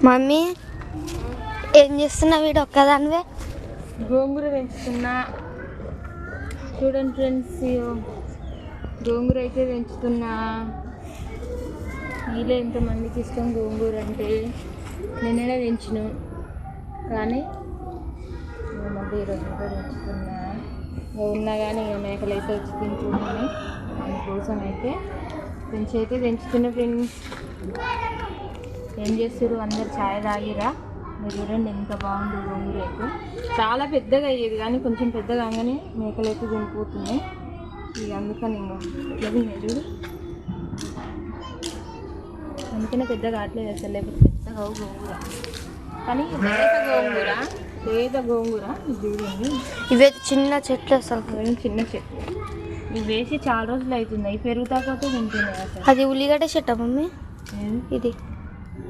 Mummy ఏం చేస్తున్నావు? వీడు ఒక్కదానివే గోంగూర పెంచుతున్నా. చూడండి ఫ్రెండ్స్, గోంగూర అయితే పెంచుతున్నా. వీళ్ళే ఎంతమందికి ఇష్టం గోంగూర అంటే. నిన్ననే పెంచును కానీ మళ్ళీ ఈరోజు కూడా పెంచుతున్నా. ఉన్నా కానీ ఇక మేకలు అయితే వచ్చి తింటున్నాను. దానికోసం అయితే పెంచుతున్నా ఫ్రెండ్స్. ఏం చేస్తారు అందరు? ఛాయ్ తాగిరా? మీరు చూడండి ఎంత బాగుంది గోంగూర అయితే. చాలా పెద్దగా అయ్యేది కానీ కొంచెం పెద్దగా కాగానే మేకలు అయితే చనిపోతున్నాయి. ఇక అందుకని ఇంకా చూడు, అందుకనే పెద్దగా కావట్లేదు అసలు. లేకపోతే పెద్దగా గోంగూర కానీ లేత గోంగూర ఇది చూడండి. ఇవే చిన్న చెట్లు అసలు, చిన్న చెట్లు. ఇవి వేసి చాలా రోజులు అవుతుంది. అవి పెరుగుతాకపోతే తింటున్నాయి అసలు. అది ఉల్లిగడ్డ చెట్ట మమ్మీ? ఇది